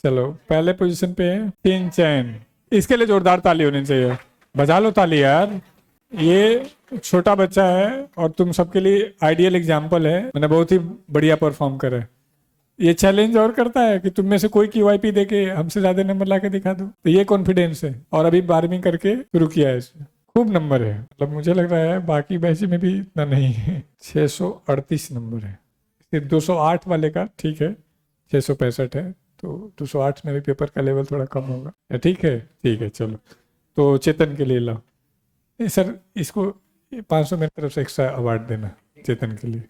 चलो पहले पोजीशन पे है शिनचैन। इसके लिए जोरदार ताली होनी चाहिए। बजा लो ताली यार। ये छोटा बच्चा है और तुम सबके लिए आइडियल एग्जाम्पल है। मैंने बहुत ही बढ़िया परफॉर्म करा है। ये चैलेंज और करता है कि तुम में से कोई QIP देके हमसे ज्यादा नंबर ला के दिखा दो, तो ये कॉन्फिडेंस है। और अभी 12वीं करके शुरू किया है इसने। खूब नंबर है, मतलब मुझे लग रहा है बाकी बैच में भी इतना नहीं है। 638 नंबर है। सिर्फ 208 वाले का ठीक है, 665 है, तो 208 में भी पेपर का लेवल थोड़ा कम होगा। ठीक है, ठीक है, चलो। तो चेतन के लिए लाओ। सर इसको 500 मेरी तरफ से एक्स्ट्रा अवार्ड देना चेतन के लिए।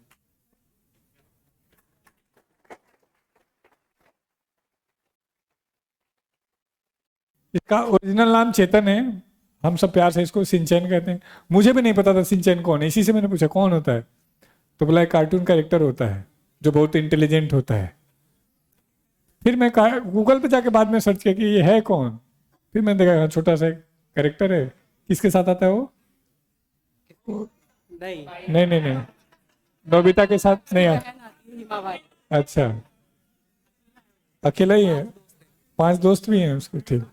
इसका ओरिजिनल नाम चेतन है, हम सब प्यार से इसको सिंचैन कहते हैं। मुझे भी नहीं पता था सिंचैन कौन है, इसी से मैंने पूछा कौन होता है, तो बोला एक कार्टून कैरेक्टर होता है जो बहुत इंटेलिजेंट होता है। फिर मैं गूगल पे जाके बाद में सर्च किया कि ये है कौन। फिर मैंने देखा छोटा सा कैरेक्टर है। किसके साथ आता है वो? नहीं नहीं नहीं नहीं, नोबिता के साथ नहीं है। अच्छा, अकेला ही है? 5 दोस्त भी हैं उसको, ठीक।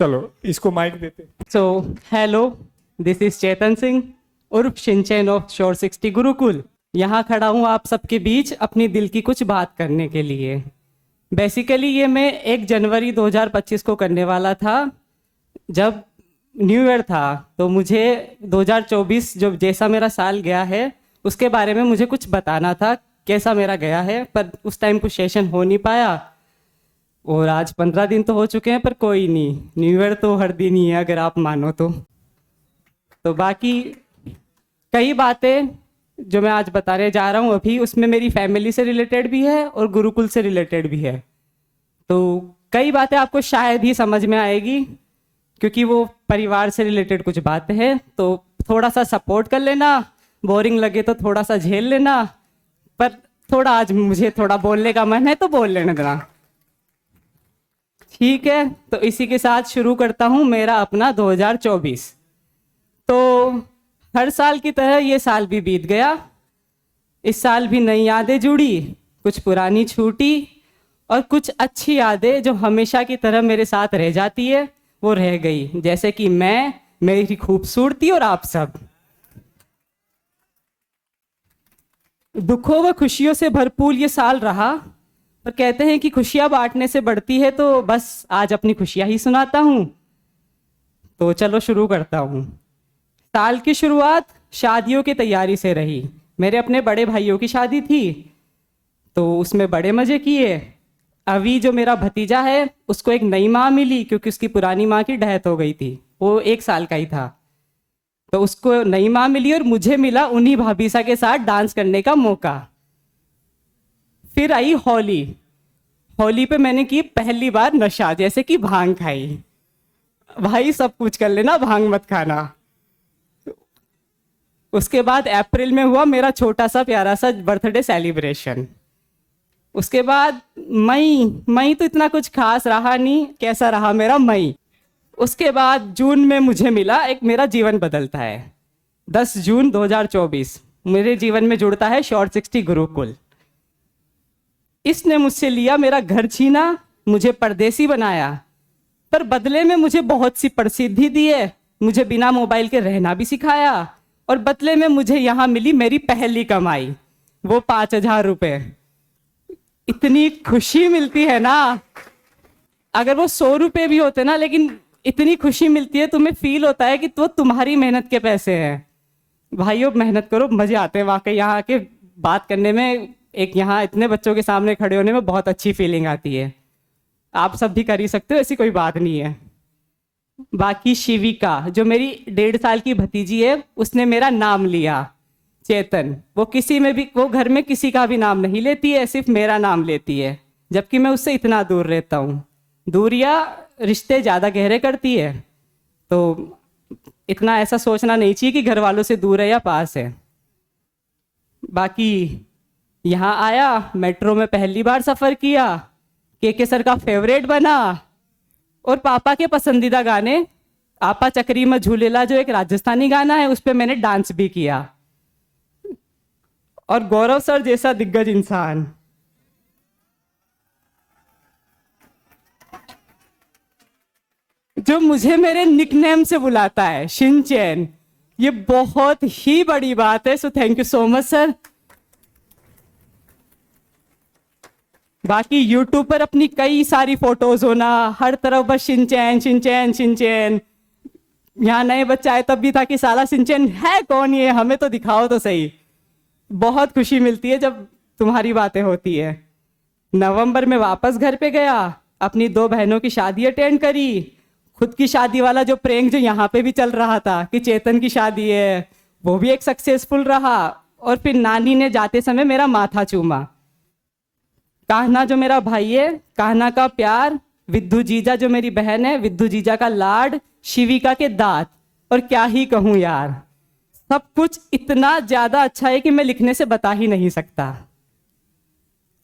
चलो इसको माइक देते। So hello, this is Chetan Singh उर्फ शिनचैन ऑफ श्योर 60 गुरुकुल। यहाँ खड़ा हूँ आप सबके बीच अपनी दिल की कुछ बात करने के लिए। बेसिकली ये मैं 1 जनवरी 2025 को करने वाला था, जब न्यू ईयर था। तो मुझे 2024 जो जैसा मेरा साल गया है उसके बारे में मुझे कुछ बताना था, कैसा मेरा गया है। पर उस टाइम कुछ सेशन हो नहीं पाया। और आज 15 दिन तो हो चुके हैं, पर कोई नहीं, न्यू ईयर तो हर दिन ही है अगर आप मानो तो बाकी कई बातें जो मैं आज बताने जा रहा हूँ अभी, उसमें मेरी फैमिली से रिलेटेड भी है और गुरुकुल से रिलेटेड भी है। तो कई बातें आपको शायद ही समझ में आएगी क्योंकि वो परिवार से रिलेटेड कुछ बातें हैं। तो थोड़ा सा सपोर्ट कर लेना, बोरिंग लगे तो थोड़ा सा झेल लेना। पर थोड़ा आज मुझे थोड़ा बोलने का मन है तो बोल लेना देना, ठीक है। तो इसी के साथ शुरू करता हूं मेरा अपना 2024। तो हर साल की तरह ये साल भी बीत गया। इस साल भी नई यादें जुड़ी, कुछ पुरानी छूटी और कुछ अच्छी यादें जो हमेशा की तरह मेरे साथ रह जाती है वो रह गई। जैसे कि मैं, मेरी खूबसूरती और आप सब। दुखों व खुशियों से भरपूर ये साल रहा, पर कहते हैं कि खुशियां बांटने से बढ़ती है, तो बस आज अपनी खुशियां ही सुनाता हूं। तो चलो शुरू करता हूं। साल की शुरुआत शादियों की तैयारी से रही। मेरे अपने बड़े भाइयों की शादी थी, तो उसमें बड़े मजे किए। अभी जो मेरा भतीजा है उसको एक नई माँ मिली क्योंकि उसकी पुरानी माँ की डेथ हो गई थी। वो 1 साल का ही था, तो उसको नई माँ मिली और मुझे मिला उन्हीं भाभीसा के साथ डांस करने का मौका। फिर आई होली। होली पे मैंने की पहली बार नशा, जैसे कि भांग खाई। भाई सब कुछ कर लेना, भांग मत खाना। उसके बाद अप्रैल में हुआ मेरा छोटा सा प्यारा सा बर्थडे सेलिब्रेशन। उसके बाद मई तो इतना कुछ खास रहा नहीं। कैसा रहा मेरा मई? उसके बाद जून में मुझे मिला एक मेरा जीवन बदलता है। 10 जून 2024 मेरे जीवन में जुड़ता है श्योर 60 गुरुकुल। इसने मुझसे लिया, मेरा घर छीना, मुझे परदेसी बनाया, पर बदले में मुझे बहुत सी प्रसिद्धि दी है। मुझे बिना मोबाइल के रहना भी सिखाया और बदले में मुझे यहाँ मिली मेरी पहली कमाई, वो 5,000 रुपये। इतनी खुशी मिलती है ना, अगर वो 100 रुपये भी होते ना, लेकिन इतनी खुशी मिलती है, तुम्हें फील होता है कि तो तुम्हारी मेहनत के पैसे हैं। भाइयों मेहनत करो, मजे आते हैं वाकई। यहाँ आके बात करने में, एक यहाँ इतने बच्चों के सामने खड़े होने में बहुत अच्छी फीलिंग आती है। आप सब भी कर ही सकते हो, ऐसी कोई बात नहीं है। बाकी शिविका जो मेरी 1.5 साल की भतीजी है, उसने मेरा नाम लिया चेतन। वो किसी में भी, वो घर में किसी का भी नाम नहीं लेती है, सिर्फ मेरा नाम लेती है, जबकि मैं उससे इतना दूर रहता हूँ। दूरियां रिश्ते ज़्यादा गहरे करती है, तो इतना ऐसा सोचना नहीं चाहिए कि घर वालों से दूर है या पास है। बाकी यहाँ आया, मेट्रो में पहली बार सफ़र किया, के सर का फेवरेट बना और पापा के पसंदीदा गाने आपा चक्री में झूलेला जो एक राजस्थानी गाना है उस पर मैंने डांस भी किया। और गौरव सर जैसा दिग्गज इंसान, जो मुझे मेरे निकनेम से बुलाता है, शिनचैन, ये बहुत ही बड़ी बात है। So thank you so much sir. बाकी यूट्यूब पर अपनी कई सारी फोटोज होना, हर तरफ बस शिनचैन शिनचैन शिनचैन। यहाँ नए बच्चे आए तब भी था कि साला शिनचैन है कौन, ये हमें तो दिखाओ तो सही। बहुत खुशी मिलती है जब तुम्हारी बातें होती है। नवंबर में वापस घर पे गया, अपनी 2 बहनों की शादी अटेंड करी, खुद की शादी वाला जो प्रैंक जो यहाँ पे भी चल रहा था कि चेतन की शादी है, वो भी एक सक्सेसफुल रहा। और फिर नानी ने जाते समय मेरा माथा चूमा। कान्हा जो मेरा भाई है, कान्हा का प्यार, विद्धू जीजा जो मेरी बहन है, विद्धू जीजा का लाड, शिविका के दांत, और क्या ही कहूं यार, सब कुछ इतना ज्यादा अच्छा है कि मैं लिखने से बता ही नहीं सकता।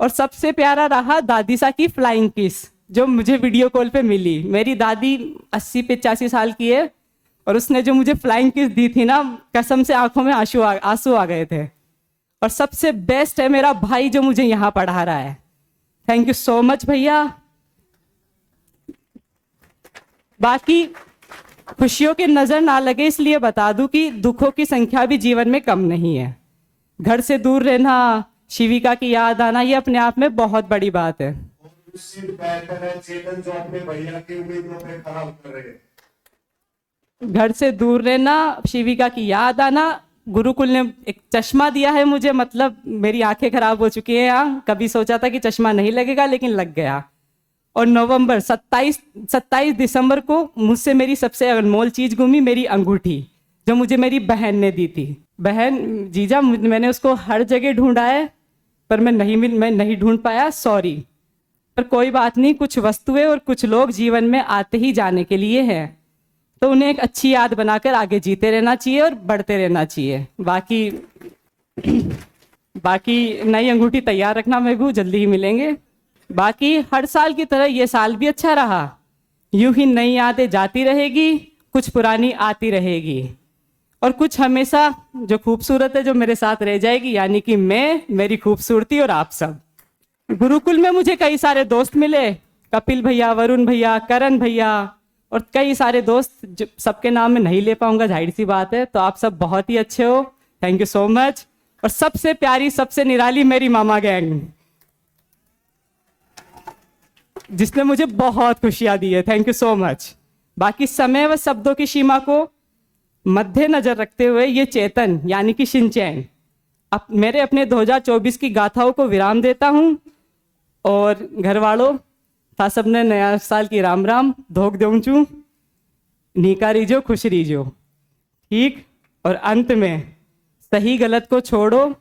और सबसे प्यारा रहा दादी सा की फ्लाइंग किस, जो मुझे वीडियो कॉल पे मिली। मेरी दादी 80-85 साल की है, और उसने जो मुझे फ्लाइंग किस दी थी ना, कसम से आंखों में आंसू आ गए थे। और सबसे बेस्ट है मेरा भाई जो मुझे यहाँ पढ़ा रहा है। थैंक यू सो मच भैया। बाकी खुशियों की नजर ना लगे इसलिए बता दूं कि दुखों की संख्या भी जीवन में कम नहीं है। घर से दूर रहना, शिविका की याद आना, ये अपने आप में बहुत बड़ी बात है। उससे बेहतर है चेतन जो अपने भैया की उम्मीदों पे खरा उतर रहे हैं। घर से दूर रहना, शिविका की याद आना, गुरुकुल ने एक चश्मा दिया है मुझे, मतलब मेरी आंखें खराब हो चुकी हैं यहाँ, कभी सोचा था कि चश्मा नहीं लगेगा लेकिन लग गया। और नवंबर 27 दिसंबर को मुझसे मेरी सबसे अनमोल चीज गुमी, मेरी अंगूठी जो मुझे मेरी बहन ने दी थी। बहन जीजा, मैंने उसको हर जगह ढूंढा है पर मैं नहीं ढूंढ पाया, सॉरी। पर कोई बात नहीं, कुछ वस्तुएं और कुछ लोग जीवन में आते ही जाने के लिए हैं, तो उन्हें एक अच्छी याद बनाकर आगे जीते रहना चाहिए और बढ़ते रहना चाहिए। बाकी नई अंगूठी तैयार रखना महबूब, जल्दी ही मिलेंगे। बाकी हर साल की तरह ये साल भी अच्छा रहा, यूं ही नई यादें जाती रहेगी, कुछ पुरानी आती रहेगी, और कुछ हमेशा जो खूबसूरत है जो मेरे साथ रह जाएगी, यानी कि मैं, मेरी खूबसूरती और आप सब। गुरुकुल में मुझे कई सारे दोस्त मिले, कपिल भैया, वरुण भैया, करण भैया, और कई सारे दोस्त जो सबके नाम मैं नहीं ले पाऊंगा, जाहिर सी बात है। तो आप सब बहुत ही अच्छे हो, थैंक यू सो मच। और सबसे प्यारी, सबसे निराली मेरी मामा गैंग, जिसने मुझे बहुत खुशियां दी है, थैंक यू सो मच। बाकी समय व शब्दों की सीमा को मद्देनजर रखते हुए ये चेतन यानी कि शिनचैन मेरे अपने 2024 की गाथाओं को विराम देता हूं। और घर वालों था सबने नया साल की राम राम, धोख देऊंचू, नीका रीजो, खुश रीजो, ठीक। और अंत में सही गलत को छोड़ो,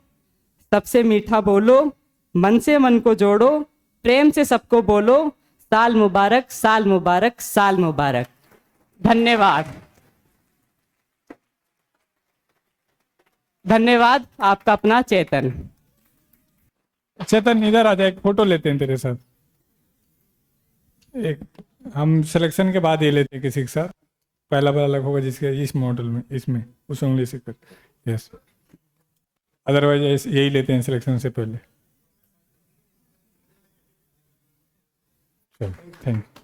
सबसे मीठा बोलो, मन से मन को जोड़ो, प्रेम से सबको बोलो, साल मुबारक, साल मुबारक, साल मुबारक। धन्यवाद। धन्यवाद। आपका अपना चेतन। चेतन इधर आ जा, एक फोटो लेते हैं तेरे साथ। एक हम सिलेक्शन के बाद ये लेते हैं किसी के साथ, पहला वाला अलग होगा जिसके इस मॉडल में, इसमें उस उंगली से कर, यस। अदरवाइज यही लेते हैं सिलेक्शन से पहले। चलो, थैंक यू।